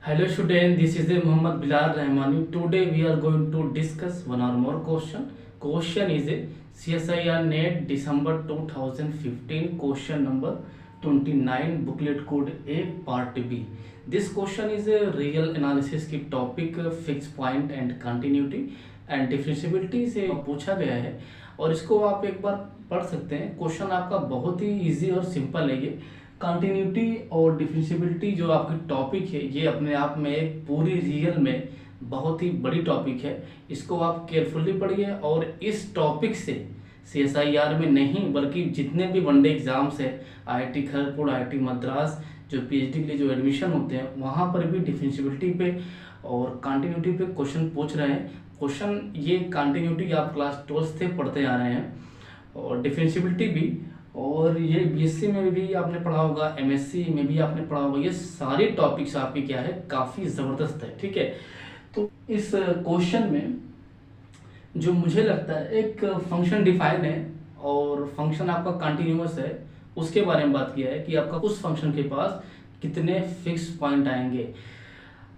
Hello student, this is Muhammad Bilal Rahmani. Today we are going to discuss one or more question. Question is a CSIR NET December 2015 question number 29 booklet code A part B. This question is a real analysis की topic fixed point and continuity and differentiability से पूछा गया है और इसको आप एक बार पढ़ सकते हैं। क्वेश्चन आपका बहुत ही इजी और सिंपल है। ये कंटिन्यूटी और डिफरेंशिएबिलिटी जो आपकी टॉपिक है ये अपने आप में एक पूरी रियल में बहुत ही बड़ी टॉपिक है। इसको आप केयरफुली पढ़िए और इस टॉपिक से CSIR में नहीं बल्कि जितने भी वनडे एग्जाम्स है IIT खड़गपुर IIT मद्रास जो PhD के लिए जो एडमिशन होते हैं वहाँ पर भी डिफरेंशिएबिलिटी पे और कंटिन्यूटी पे क्वेश्चन पूछ रहे हैं। क्वेश्चन ये कंटिन्यूटी आप क्लास 12 से पढ़ते आ रहे हैं और डिफरेंशिएबिलिटी भी, और ये BSc में भी आपने पढ़ा होगा, MSc में भी आपने पढ़ा होगा। ये सारे टॉपिक्स आपके क्या है काफ़ी ज़बरदस्त है। ठीक है, तो इस क्वेश्चन में जो मुझे लगता है एक फंक्शन डिफाइन है और फंक्शन आपका कंटिन्यूअस है, उसके बारे में बात किया है कि आपका उस फंक्शन के पास कितने फिक्स पॉइंट आएंगे।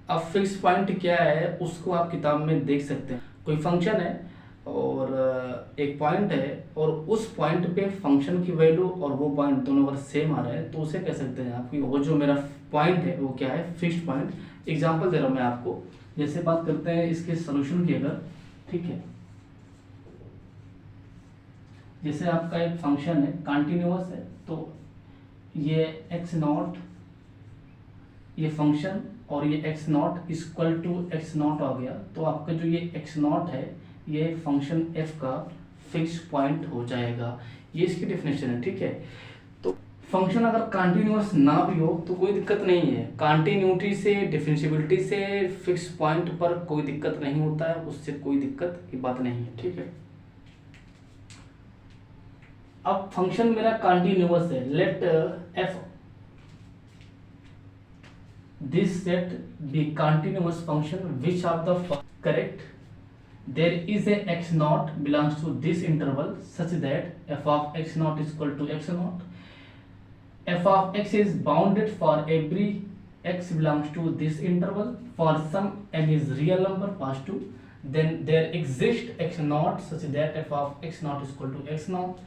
अब फिक्स पॉइंट क्या है उसको आप किताब में देख सकते हैं। कोई फंक्शन है और एक पॉइंट है और उस पॉइंट पे फंक्शन की वैल्यू और वो पॉइंट दोनों अगर सेम आ रहे हैं तो उसे कह सकते हैं आपकी वो जो मेरा पॉइंट है वो क्या है फिक्स्ड पॉइंट। एग्जांपल दे रहा हूँ मैं आपको, जैसे बात करते हैं इसके सोल्यूशन की अगर, ठीक है, जैसे आपका एक फंक्शन है कंटिन्यूअस है तो ये एक्स नॉट ये फंक्शन और ये x naught equal to x naught आ गया तो आपका जो ये एक्स नॉट है ये फंक्शन एफ का फिक्स पॉइंट हो जाएगा। ये इसकी डेफिनेशन है। ठीक है, तो फंक्शन अगर कंटिन्यूअस ना भी हो तो कोई दिक्कत नहीं है। कंटिन्यूटी से डिफरेंशिएबिलिटी से फिक्स पॉइंट पर कोई दिक्कत नहीं होता है, उससे कोई दिक्कत की बात नहीं है। ठीक है, अब फंक्शन मेरा कंटिन्यूअस है, let F this set be continuous function which of the correct there is a x naught belongs to this interval such that f of x naught is equal to x naught, f of x is bounded for every x belongs to this interval for some n is real number past 2, then there exists x naught such that f of x naught is equal to x naught.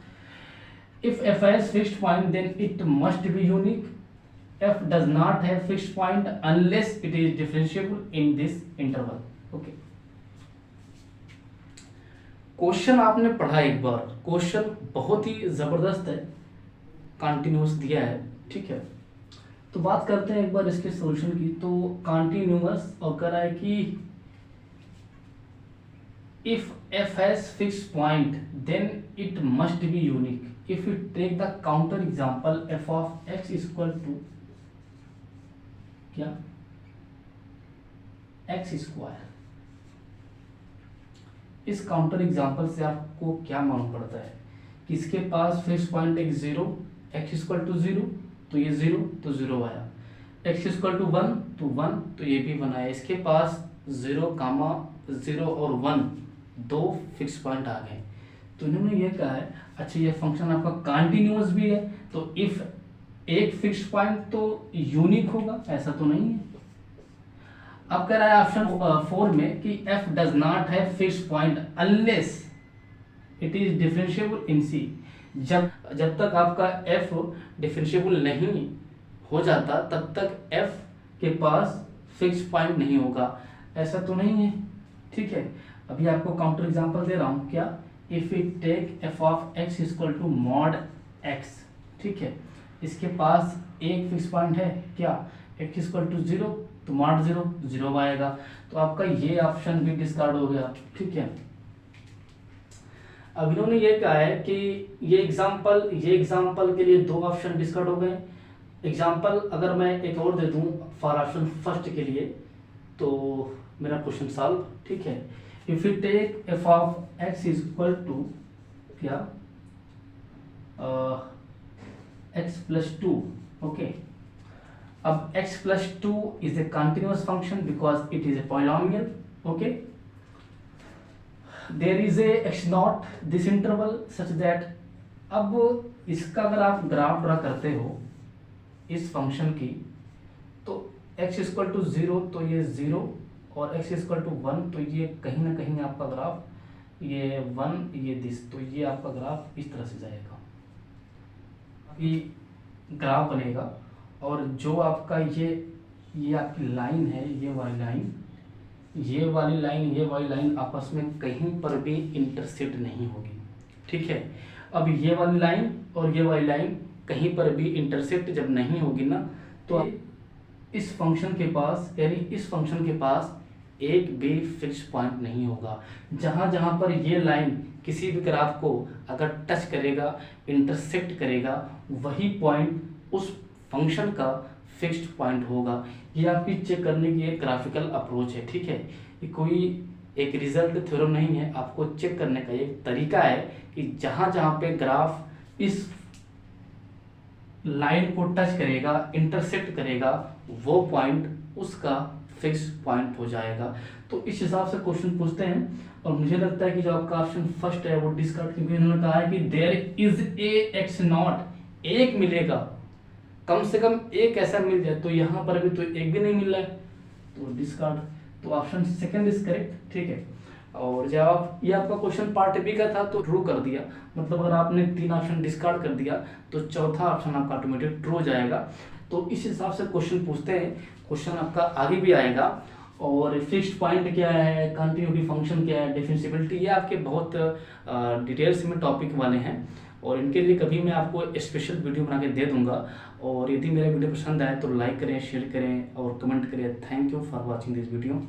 If f has fixed point then it must be unique. F does not have fixed point unless it is differentiable in this interval. Okay. Question आपने पढ़ा एक बार, question बहुत ही जबरदस्त है, continuous दिया है। ठीक है, तो बात करते हैं एक बार इसके सॉल्यूशन की। तो कंटिन्यूअस और कह रहा है कि if f has fixed point then it must be unique. If we take the counter example f of x is equal to क्या एक्स स्क्वायर, इस काउंटर एग्जांपल से आपको क्या मालूम पड़ता है कि इसके पास फिक्स पॉइंट एक zero, x equal to zero तो ये जीरो तो जीरो आया, एक्स इक्वल टू वन तो वन तो ये भी वन आया। इसके पास जीरो कामा जीरो और वन दो फिक्स पॉइंट आ गए। तो इन्होंने ये कहा है अच्छा ये फंक्शन आपका कंटिन्यूअस भी है तो इफ एक फिक्स पॉइंट तो यूनिक होगा, ऐसा तो नहीं है। अब कह रहा है ऑप्शन 4 में कि f does not have fix point unless it is differentiable in C। जब तक आपका f डिफरेंशिएबल नहीं हो जाता तब तक f के पास फिक्स पॉइंट नहीं होगा, ऐसा तो नहीं है। ठीक है, अभी आपको काउंटर एग्जांपल दे रहा हूं क्या, if we take f of x equal to mod x। ठीक है, इसके पास एक फिक्स पॉइंट है क्या, x इक्वल टू जीरो तो मॉड जीरो जीरो आएगा, तो आपका ये ऑप्शन भी डिस्कार्ड हो गया। ठीक है, अब इन्होंने ये कहा है कि ये एग्जांपल के लिए दो ऑप्शन डिस्कार्ड हो गए। एग्जांपल अगर मैं एक और दे दूं फॉर ऑप्शन फर्स्ट के लिए तो मेरा क्वेश्चन सॉल्व। ठीक है, if you take f of x is equal to क्या x plus 2. Okay, अब x plus 2 is a continuous function because it is a polynomial. Okay, there is a x naught this interval such that, अब इसका अगर आप graph draw करते हो इस function की तो x इक्वल टू 0 तो ये 0 और x इक्वल टू 1 तो ये कहीं ना कहीं आपका ग्राफ ये 1 ये दिस, तो ये आपका ग्राफ इस तरह से जाएगा, ये ग्राफ बनेगा। और जो आपका ये आपकी लाइन है, ये वाली लाइन, ये वाली लाइन, ये वाली लाइन आपस में कहीं पर भी इंटरसेक्ट नहीं होगी, ठीक है। अब ये वाली लाइन और ये वाली लाइन कहीं पर भी इंटरसेक्ट जब नहीं होगी ना, तो इस फंक्शन के पास, यानी इस फंक्शन के पास एक भी फिक्स पॉइंट नहीं होगा। जहाँ जहाँ पर ये लाइन किसी भी ग्राफ को अगर टच करेगा, इंटरसेक्ट करेगा, वही पॉइंट उस फंक्शन का फिक्स्ड पॉइंट होगा। ये आपकी चेक करने की एक ग्राफिकल अप्रोच है, ठीक है। ये कोई एक रिजल्ट थ्योरम नहीं है, आपको चेक करने का एक तरीका है कि जहाँ जहाँ पे ग्राफ इस लाइन को टच करेगा, इंटरसेक्ट करेगा, वो पॉइंट उसका फिक्स पॉइंट हो जाएगा। तो इस हिसाब से क्वेश्चन पूछते हैं। और मुझे लगता है कि जो आपका ऑप्शन फर्स्ट है वो डिस्कार्ड, क्योंकि उन्होंने कहा है कि there is a x naught, एक मिलेगा, कम से कम एक ऐसा मिल जाए, तो यहाँ पर अभी तो एक भी नहीं मिल रहा है, तो डिस्कार्ड। तो ऑप्शन सेकंड इज करेक्ट, ठीक है। और जब आप, ये आपका क्वेश्चन पार्ट बी का था तो ट्रू कर दिया, मतलब अगर आपने 3 ऑप्शन डिस्कार्ड कर दिया तो चौथा ऑप्शन आपका ऑटोमेटिक ट्रू हो जाएगा। तो इस हिसाब से क्वेश्चन पूछते हैं। क्वेश्चन आपका आगे भी आएगा। और फिक्स्ड पॉइंट क्या है, कंटिन्यूटी फंक्शन क्या है, डिफरेंशिएबिलिटी, ये आपके बहुत डिटेल्स में टॉपिक वाले हैं और इनके लिए कभी मैं आपको स्पेशल वीडियो बना के दे दूंगा। और यदि मेरा वीडियो पसंद आए तो लाइक करें, शेयर करें और कमेंट करें। Thank you for watching this video.